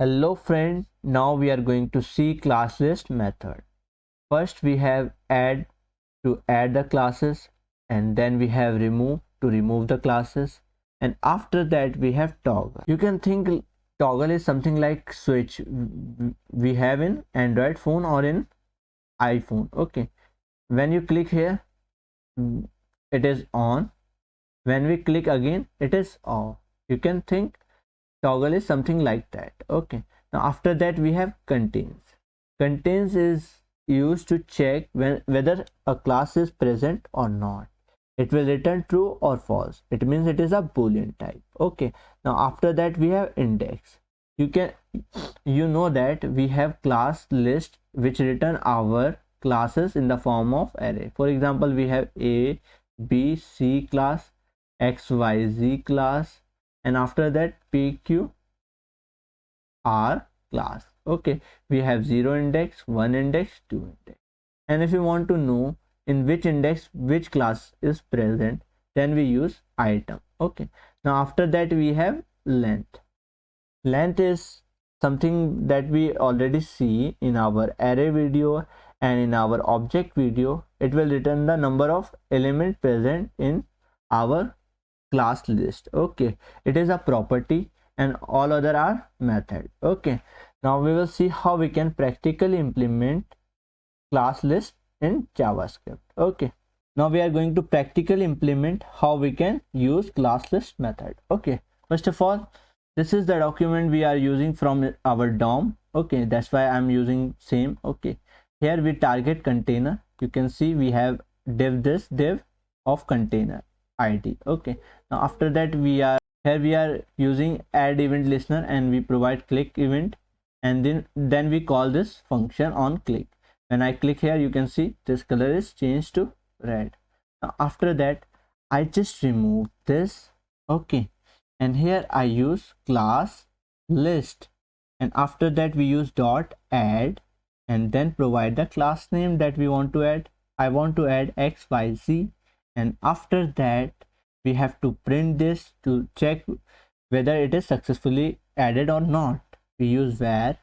Hello friend, now we are going to see classList method. First we have add to add the classes, and then we have remove to remove the classes, and after that we have toggle. You can think toggle is something like switch we have in Android phone or in iPhone. Okay, when you click here it is on, when we click again it is off. You can think toggle is something like that. Okay, now after that we have contains is used to check whether a class is present or not. It will return true or false. It means it is a boolean type. Okay, now after that we have index. You know that we have class list which return our classes in the form of array. For example, we have a b c class, xyz class, and after that pq r class. Okay, we have 0 index, 1 index, 2 index, and if you want to know in which index which class is present, then we use item. Okay, now after that we have length is something that we already see in our array video and in our object video. It will return the number of elements present in our class list. Okay, it is a property and all other are method. Okay, now we will see how we can practically implement class list in JavaScript. Okay, now we are going to practically implement how we can use class list method. Okay, first of all, this is the document we are using from our DOM. Okay, that's why I'm using same. Okay, here we target container. You can see we have div of container id. Okay, now after that we are using add event listener, and we provide click event, and then we call this function on click. When I click here, you can see this color is changed to red. Now after that I just remove this. Okay, and here I use class list, and after that we use dot add, and then provide the class name that we want to add. I want to add xyz, and after that we have to print this to check whether it is successfully added or not. We use var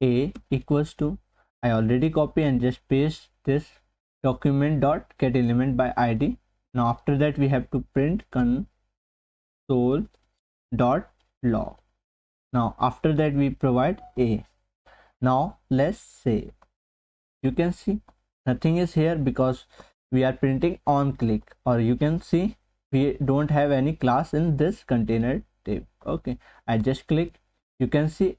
a equals to, I already copy and just paste this document dot get element by id. Now after that we have to print console dot log. Now after that we provide a. Now let's save. You can see nothing is here because we are printing on click, or you can see we don't have any class in this container table. Okay, I just click. You can see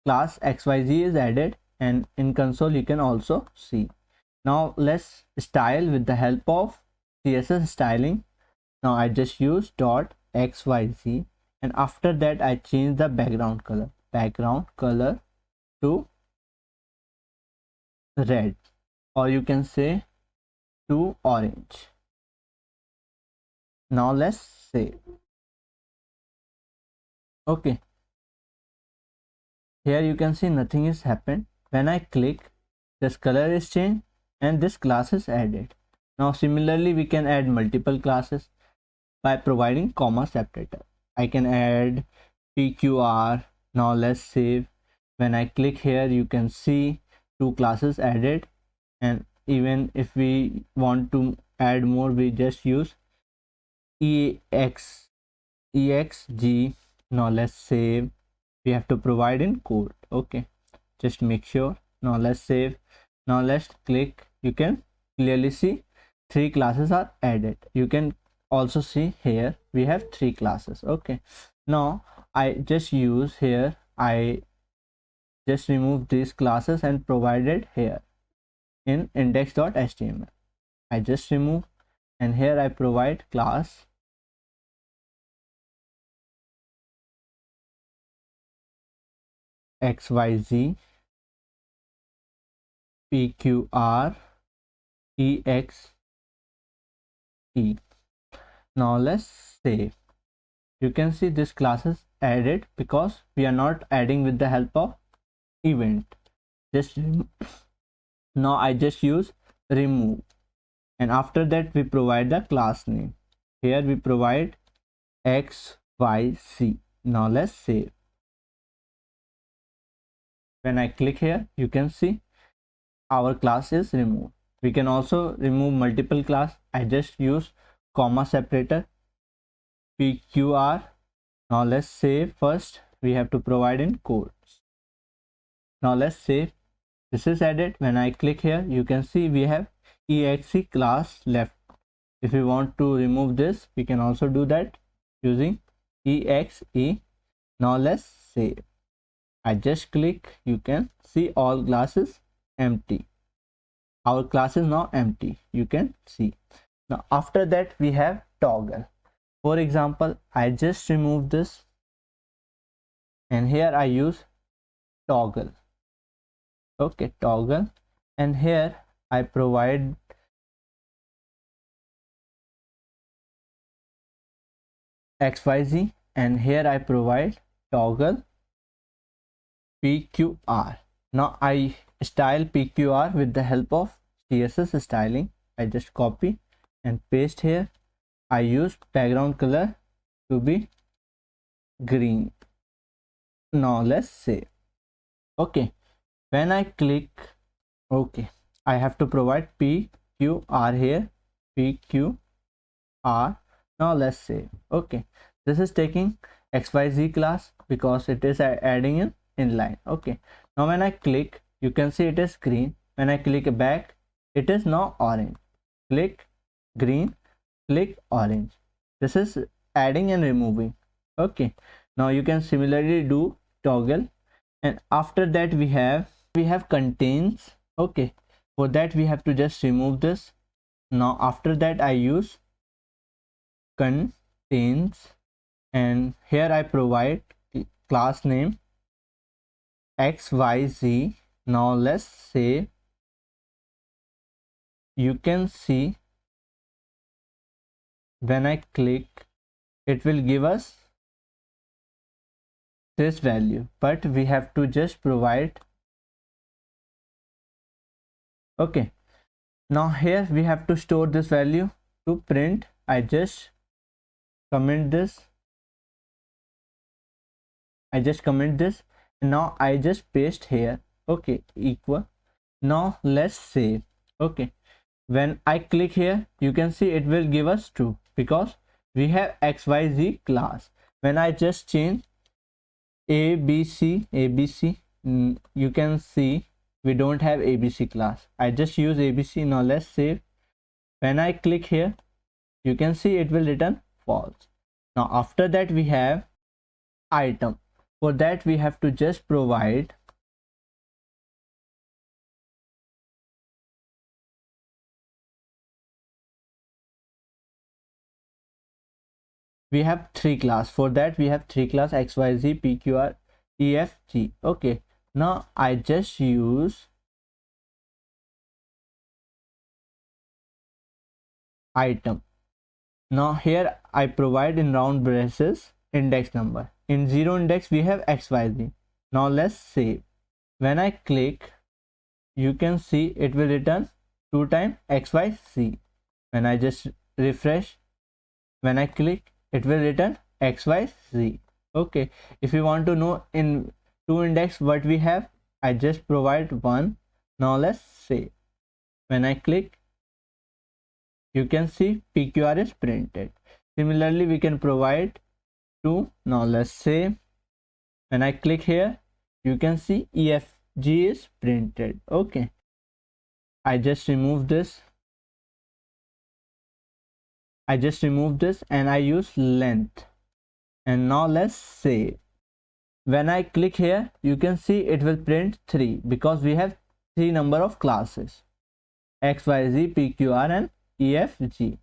class xyz is added, and in console you can also see. Now let's style with the help of CSS styling. Now I just use dot xyz, and after that I change the background color to red, or you can say to orange. Now let's save. Okay, here you can see nothing is happened. When I click, this color is changed and this class is added. Now similarly we can add multiple classes by providing comma separator. I can add pqr. Now let's save. When I click here, you can see 2 classes added, and even if we want to add more, we just use exg. Now let's save. We have to provide in code. Okay, just make sure. Now let's save. Now let's click. You can clearly see 3 classes are added. You can also see here we have 3 classes. Okay, now I just use here, I just remove these classes and provided here in index.html. I just remove, and here I provide class xyz pqr ext. Now let's save. You can see this class is added because we are not adding with the help of event. Just now I just use remove, and after that we provide the class name. Here we provide xyz. Now let's save. When I click here, you can see our class is removed. We can also remove multiple class. I just use comma separator PQR. Now let's save. First we have to provide in codes. Now let's save. This is added. When I click here, you can see we have exe class left. If we want to remove this, we can also do that using exe. Now let's save. I just click, you can see all classes empty. Our class is now empty, you can see. Now after that we have toggle. For example, I just remove this and here I use toggle. Okay, toggle, and here I provide XYZ, and here I provide toggle PQR. Now I style PQR with the help of CSS styling. I just copy and paste here. I use background color to be green. Now let's save. Okay, when I click, okay, I have to provide PQR here, PQR. Now let's save. Okay, this is taking XYZ class because it is adding in inline. Okay, now when I click, you can see it is green. When I click back, it is now orange. Click green, click orange. This is adding and removing. Okay, now you can similarly do toggle, and after that we have contains. Okay, for that we have to just remove this. Now after that I use contains, and here I provide class name XYZ. Now let's say, you can see when I click, it will give us this value, but we have to just provide. Okay, now here we have to store this value to print. I just comment this, and now I just paste here. Okay, equal. Now let's save. Okay, when I click here, you can see it will give us true because we have XYZ class. When I just change ABC, you can see we don't have ABC class. I just use ABC. Now let's save. When I click here, you can see it will return false. Now after that we have item. For that we have to just provide we have three class. For that we have three class: XYZ, PQR, EFG. Okay, now I just use item. Now here I provide in round braces index number. In 0 index we have XYZ. Now let's save. When I click, you can see it will return 2 times XYZ. When I just refresh, when I click, it will return XYZ. Okay, if you want to know in 2 index what we have, I just provide 1. Now let's save. When I click, you can see PQR is printed. Similarly we can provide 2. Now let's save. When I click here, you can see EFG is printed. Okay, I just remove this. And I use length, and now let's save. When I click here, you can see it will print 3 because we have 3 number of classes: XYZ, PQR, and EFG.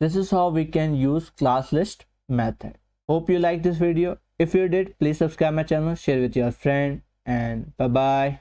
This is how we can use class list method. Hope you like this video. If you did, please subscribe my channel, share with your friend, and bye bye.